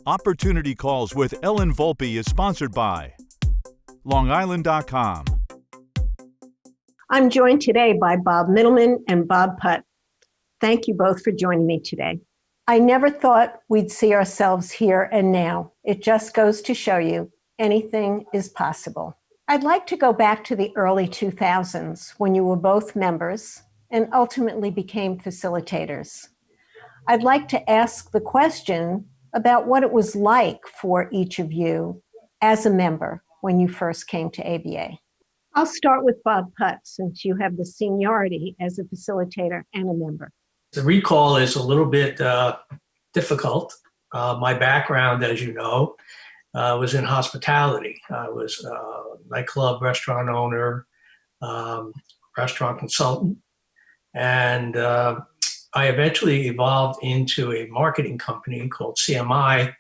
Opportunity Calls with Ellen Volpe is sponsored by LongIsland.com. I'm joined today by Bob Mittleman and Bob Putt. Thank you both for joining me today. I never thought we'd see ourselves here and now. It just goes to show you anything is possible. I'd like to go back to the early 2000s when you were both members and ultimately became facilitators. I'd like to ask the question about what it was like for each of you as a member when you first came to ABA. I'll start with Bob Putt, since you have the seniority as a facilitator and a member. The recall is a little bit difficult. My background, as you know, was in hospitality. I was a nightclub restaurant owner, restaurant consultant, and I eventually evolved into a marketing company called CMI,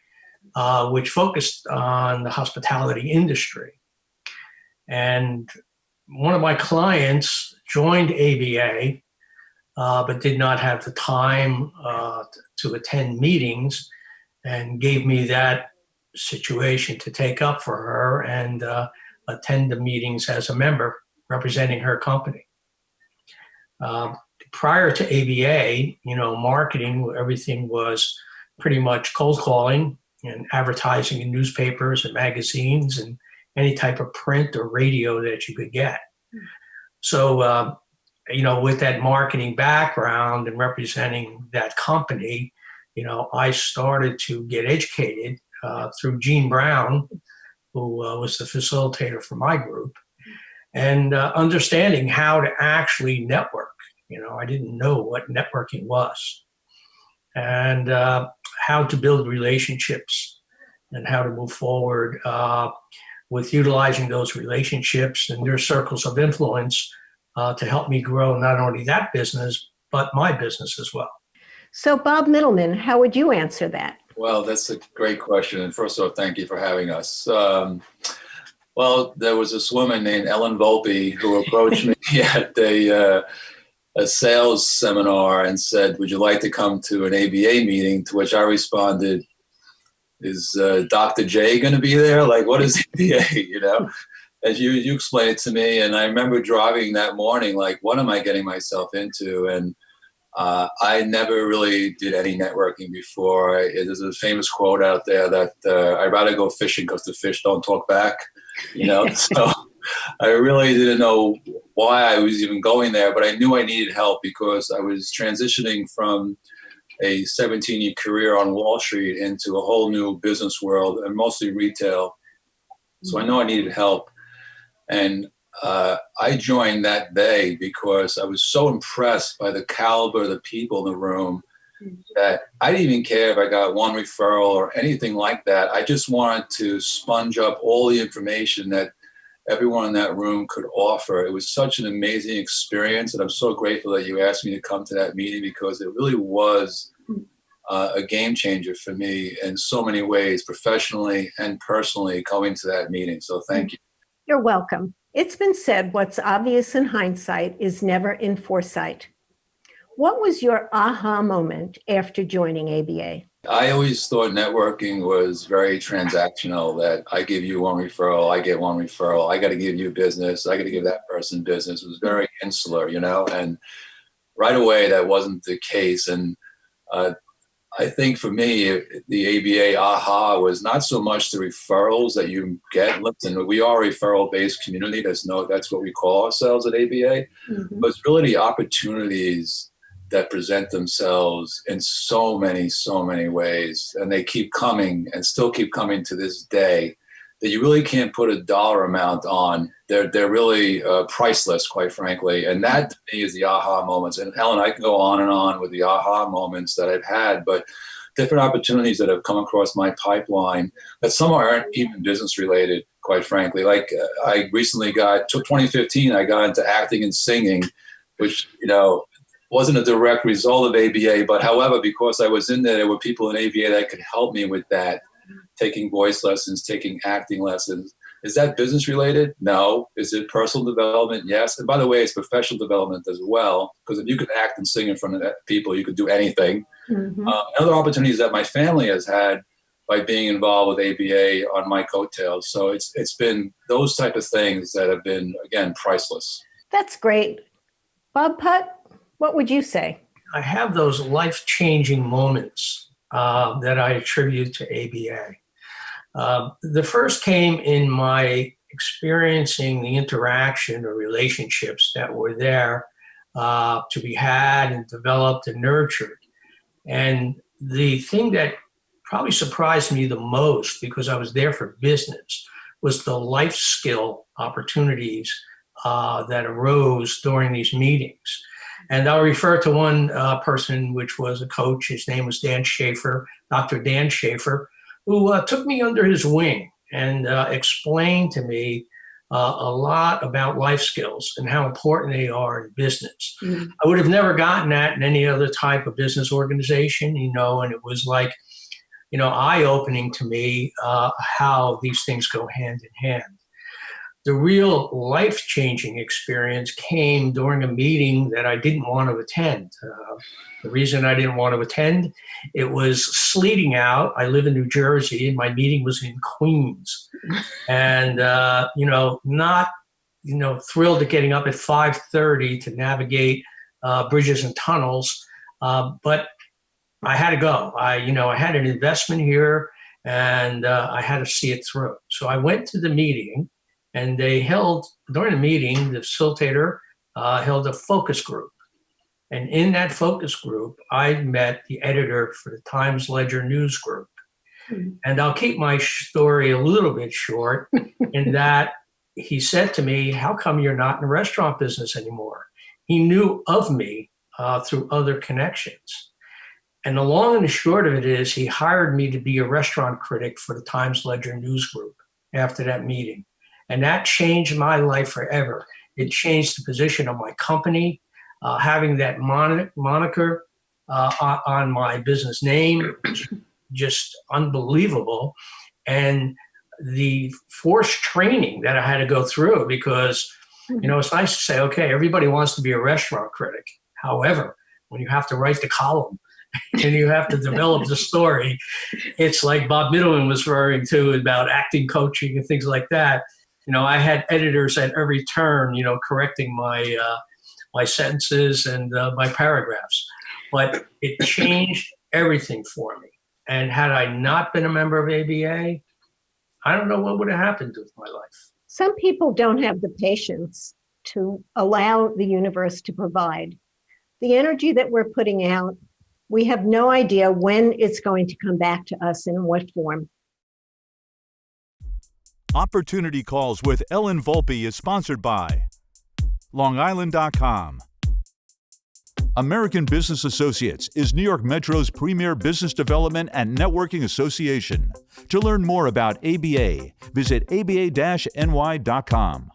which focused on the hospitality industry. And one of my clients joined ABA, but did not have the time to attend meetings, and gave me that situation to take up for her and attend the meetings as a member representing her company. Prior to ABA, marketing, everything was pretty much cold calling and advertising in newspapers and magazines and any type of print or radio that you could get. So, with that marketing background and representing that company, I started to get educated through Gene Brown, who was the facilitator for my group, and understanding how to actually network. I didn't know what networking was, and how to build relationships and how to move forward with utilizing those relationships and their circles of influence to help me grow not only that business, but my business as well. So Bob Mittleman, how would you answer that? Well, that's a great question. And first of all, thank you for having us. Well, there was this woman named Ellen Volpe who approached me at a sales seminar and said, "Would you like to come to an ABA meeting?" To which I responded, "Is Dr. J going to be there? Like, what is ABA, As you explained it to me. And I remember driving that morning, like, what am I getting myself into? And I never really did any networking before. There's a famous quote out there that I'd rather go fishing because the fish don't talk back, So I really didn't know why I was even going there, but I knew I needed help because I was transitioning from a 17-year career on Wall Street into a whole new business world and mostly retail. So I know I needed help. And I joined that day because I was so impressed by the caliber of the people in the room that I didn't even care if I got one referral or anything like that. I just wanted to sponge up all the information that everyone in that room could offer. It was such an amazing experience, and I'm so grateful that you asked me to come to that meeting because it really was a game changer for me in so many ways, professionally and personally, coming to that meeting. So thank you. You're welcome. It's been said, what's obvious in hindsight is never in foresight. What was your aha moment after joining ABA? I always thought networking was very transactional, that I give you one referral, I get one referral, I got to give you business, I got to give that person business. It was very insular, and right away that wasn't the case. And I think for me, the ABA aha was not so much the referrals that you get. Listen, we are a referral-based community. That's what we call ourselves at ABA. Mm-hmm. But it's really the opportunities that present themselves in so many ways. And they keep coming and still keep coming to this day that you really can't put a dollar amount on. They're really priceless, quite frankly. And that to me is the aha moments. And Ellen, I can go on and on with the aha moments that I've had, but different opportunities that have come across my pipeline that some aren't even business related, quite frankly. Like I recently 2015, I got into acting and singing, which, wasn't a direct result of ABA, but however, because I was in there were people in ABA that could help me with that, taking voice lessons, taking acting lessons. Is that business related? No. Is it personal development? Yes. And by the way, it's professional development as well, because if you could act and sing in front of people, you could do anything. Mm-hmm. Other opportunities that my family has had by being involved with ABA on my coattails. So it's been those type of things that have been, again, priceless. That's great. Bob Putt, what would you say? I have those life-changing moments that I attribute to ABA. The first came in my experiencing the interaction or relationships that were there to be had and developed and nurtured. And the thing that probably surprised me the most, because I was there for business, was the life skill opportunities that arose during these meetings. And I'll refer to one person, which was a coach. His name was Dan Schaefer, Dr. Dan Schaefer, who took me under his wing and explained to me a lot about life skills and how important they are in business. Mm-hmm. I would have never gotten that in any other type of business organization, and it was like, eye-opening to me how these things go hand in hand. The real life-changing experience came during a meeting that I didn't want to attend. The reason I didn't want to attend, it was sleeting out. I live in New Jersey, and my meeting was in Queens. And, not, thrilled at getting up at 5:30 to navigate bridges and tunnels. But I had to go. I had an investment here, and I had to see it through. So I went to the meeting. And during the meeting, the facilitator held a focus group. And in that focus group, I met the editor for the Times Ledger News Group. Mm-hmm. And I'll keep my story a little bit short in that he said to me, "How come you're not in the restaurant business anymore?" He knew of me through other connections. And the long and the short of it is he hired me to be a restaurant critic for the Times Ledger News Group after that meeting. And that changed my life forever. It changed the position of my company, having that moniker on my business name, just unbelievable. And the forced training that I had to go through, because, it's nice to say, okay, everybody wants to be a restaurant critic. However, when you have to write the column and you have to develop the story, it's like Bob Mittleman was referring to about acting coaching and things like that. I had editors at every turn, correcting my sentences and my paragraphs. But it changed everything for me. And had I not been a member of ABA, I don't know what would have happened with my life. Some people don't have the patience to allow the universe to provide. The energy that we're putting out, we have no idea when it's going to come back to us and in what form. Opportunity Calls with Ellen Volpe is sponsored by LongIsland.com. American Business Associates is New York Metro's premier business development and networking association. To learn more about ABA, visit aba-ny.com.